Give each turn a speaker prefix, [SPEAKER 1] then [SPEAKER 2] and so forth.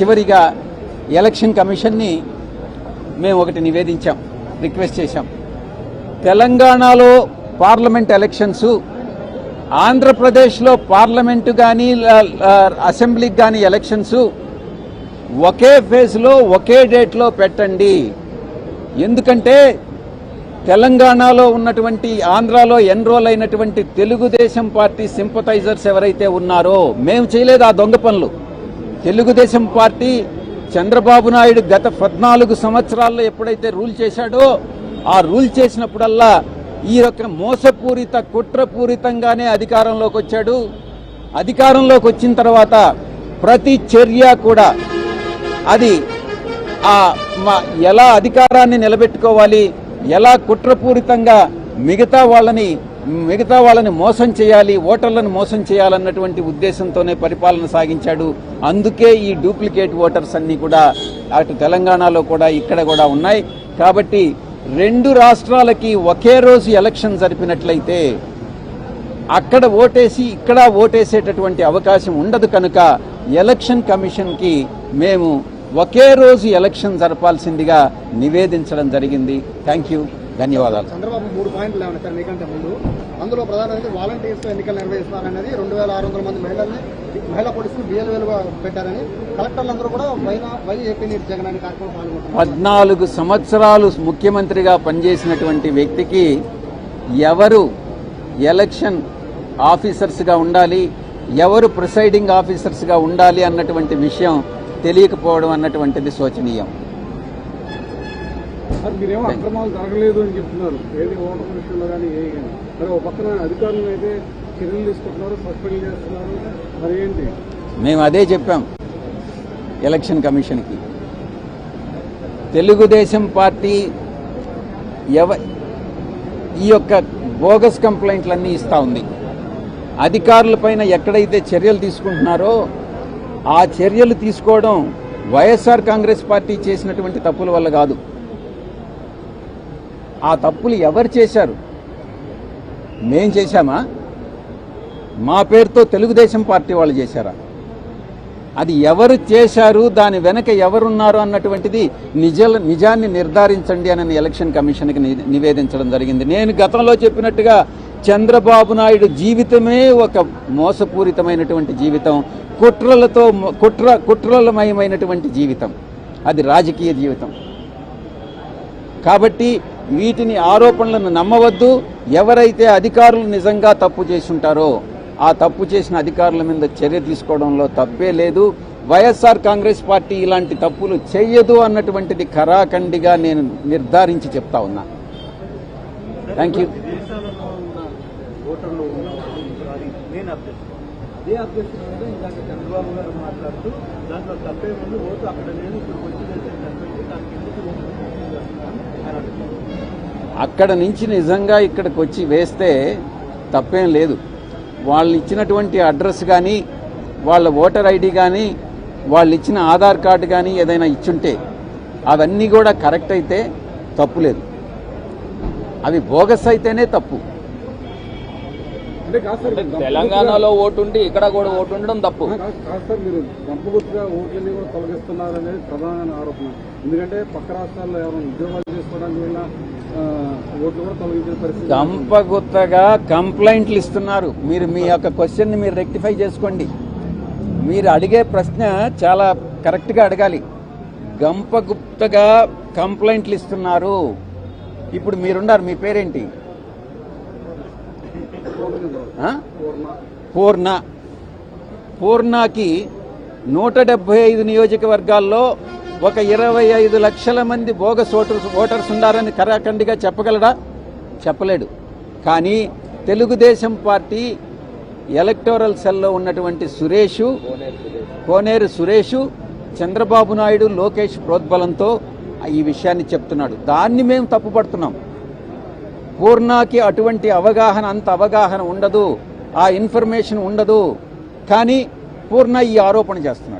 [SPEAKER 1] చివరిగా ఎలక్షన్ కమిషన్ని మేము ఒకటి నివేదించాం, రిక్వెస్ట్ చేశాం. తెలంగాణలో పార్లమెంట్ ఎలక్షన్స్, ఆంధ్రప్రదేశ్లో పార్లమెంటు కానీ అసెంబ్లీకి కానీ ఎలక్షన్స్ ఒకే ఫేజ్లో ఒకే డేట్లో పెట్టండి. ఎందుకంటే తెలంగాణలో ఉన్నటువంటి, ఆంధ్రాలో ఎన్రోల్ అయినటువంటి తెలుగుదేశం పార్టీ సింపథైజర్స్ ఎవరైతే ఉన్నారో, మేము చేయలేదు ఆ దొంగ పనులు. తెలుగుదేశం పార్టీ చంద్రబాబు నాయుడు గత 14 సంవత్సరాల్లో ఎప్పుడైతే రూల్ చేశాడో, ఆ రూల్ చేసినప్పుడల్లా ఈ యొక్క మోసపూరిత కుట్రపూరితంగానే అధికారంలోకి వచ్చాడు. అధికారంలోకి వచ్చిన తర్వాత ప్రతి చర్య కూడా అది ఎలా అధికారాన్ని నిలబెట్టుకోవాలి, ఎలా కుట్రపూరితంగా మిగతా వాళ్ళని మోసం చేయాలి, ఓటర్లను మోసం చేయాలన్నటువంటి ఉద్దేశంతోనే పరిపాలన సాగించాడు. అందుకే ఈ డూప్లికేట్ ఓటర్స్ అన్నీ కూడా అటు తెలంగాణలో కూడా ఇక్కడ కూడా ఉన్నాయి. కాబట్టి 2 రాష్ట్రాలకి ఒకే రోజు ఎలక్షన్ జరిపినట్లయితే అక్కడ ఓటేసి ఇక్కడ ఓటేసేటటువంటి అవకాశం ఉండదు. కనుక ఎలక్షన్ కమిషన్కి మేము ఒకే రోజు ఎలక్షన్ జరపాల్సిందిగా నివేదించడం జరిగింది. థ్యాంక్ యూ, ధన్యవాదాలు.
[SPEAKER 2] చంద్రబాబు 3 పాయింట్లు లేవనెత్తారు మీకంటే ముందు. అందులో ప్రధానంగా వాలంటీర్స్ ఎన్నికలు నిర్వహిస్తున్నారనేది, 2600 మంది మహిళా పోలీసులు BLOలుగా పెట్టారని, కలెక్టర్లందరూ కూడా ఏపీ నీటి జగన్ అనే కార్యక్రమం పాల్గొంటారు.
[SPEAKER 1] 14 సంవత్సరాలు ముఖ్యమంత్రిగా పనిచేసినటువంటి వ్యక్తికి ఎవరు ఎలక్షన్ ఆఫీసర్స్గా ఉండాలి, ఎవరు ప్రిసైడింగ్ ఆఫీసర్స్గా ఉండాలి అన్నటువంటి విషయం తెలియకపోవడం అన్నటువంటిది శోచనీయం.
[SPEAKER 2] మీరేమో అక్రమాలు జరగలేదు అని చెప్తున్నారు, ఏది ఓటర్ విషయంలో కానీ మరి ఒక పక్కన అధికారులు అయితే చర్యలు తీసుకుంటున్నారు, సస్పెండ్ చేస్తున్నారు, మరి ఏంటి?
[SPEAKER 1] మేము అదే చెప్పాం ఎలక్షన్ కమిషన్కి. తెలుగుదేశం పార్టీ ఈ యొక్క బోగస్ కంప్లైంట్లన్నీ ఇస్తూ ఉంది. అధికారులపైన ఎక్కడైతే చర్యలు తీసుకుంటున్నారో ఆ చర్యలు తీసుకోవడం వైఎస్ఆర్ కాంగ్రెస్ పార్టీ చేసినటువంటి తప్పుల వల్ల కాదు. ఆ తప్పులు ఎవరు చేశారు? మేం చేశామా? మా పేరుతో తెలుగుదేశం పార్టీ వాళ్ళు చేశారా? అది ఎవరు చేశారు, దాని వెనక ఎవరున్నారు అన్నటువంటిది నిజాన్ని నిర్ధారించండి అని ఎలక్షన్ కమిషన్కి నివేదించడం జరిగింది. నేను గతంలో చెప్పినట్టుగా చంద్రబాబు నాయుడు జీవితమే ఒక మోసపూరితమైనటువంటి జీవితం, కుట్రలమయమైనటువంటి జీవితం, అది రాజకీయ జీవితం. కాబట్టి వీటిని ఆరోపణలను నమ్మవద్దు. ఎవరైతే అధికారులు నిజంగా తప్పు చేసి ఉంటారో ఆ తప్పు చేసిన అధికారుల మీద చర్య తీసుకోవడంలో తప్పే లేదు. వైఎస్ఆర్ కాంగ్రెస్ పార్టీ ఇలాంటి తప్పులు చేయదు అన్నటువంటిది ఖరాఖండిగా నేను నిర్ధారించి చెప్తా ఉన్నా. Thank you. అక్కడ నుంచి నిజంగా ఇక్కడికి వచ్చి వేస్తే తప్పేం లేదు. వాళ్ళు ఇచ్చినటువంటి అడ్రస్ కానీ, వాళ్ళ ఓటర్ ఐడి కానీ, వాళ్ళు ఇచ్చిన ఆధార్ కార్డు కానీ ఏదైనా ఇచ్చుంటే అవన్నీ కూడా కరెక్ట్ అయితే తప్పు లేదు. అవి బోగస్ అయితేనే తప్పు.
[SPEAKER 3] తెలంగాణలో ఓటు ఉండి ఇక్కడ కూడా ఓటు ఉండడం తప్పు.
[SPEAKER 2] మీరు గంపగుర్తుగా ఓట్లని కూడా తొలగిస్తున్నారనేది ప్రధాన ఆరోపణ. ఎందుకంటే పక్క రాష్ట్రాల్లో ఎవరైనా ఉద్యోగాలు చేసుకోవడానికి వెళ్ళినా ఓట్లు కూడా తొలగించిన పరిస్థితి.
[SPEAKER 1] గంపగుత్తగా కంప్లైంట్లు ఇస్తున్నారు. మీరు మీ యొక్క క్వశ్చన్ని మీరు రెక్టిఫై చేసుకోండి. మీరు అడిగే ప్రశ్న చాలా కరెక్ట్గా అడగాలి. గంపగుప్తగా కంప్లైంట్లు ఇస్తున్నారు. ఇప్పుడు మీరున్నారు, మీ పేరేంటి? పూర్ణకి 175 నియోజకవర్గాల్లో ఒక 25 లక్షల మంది బోగస్ ఓటర్స్ ఉన్నారని కరాఖండిగా చెప్పగలడా? చెప్పలేడు. కానీ తెలుగుదేశం పార్టీ ఎలక్టోరల్ సెల్లో ఉన్నటువంటి కోనేరు సురేషు చంద్రబాబు నాయుడు, లోకేష్ ప్రోద్బలంతో ఈ విషయాన్ని చెప్తున్నాడు. దాన్ని మేము తప్పుపడుతున్నాం. పూర్ణకి అటువంటి అంత అవగాహన ఉండదు, ఆ ఇన్ఫర్మేషన్ ఉండదు. కానీ పూర్ణ ఈ ఆరోపణ చేస్తున్నాడు.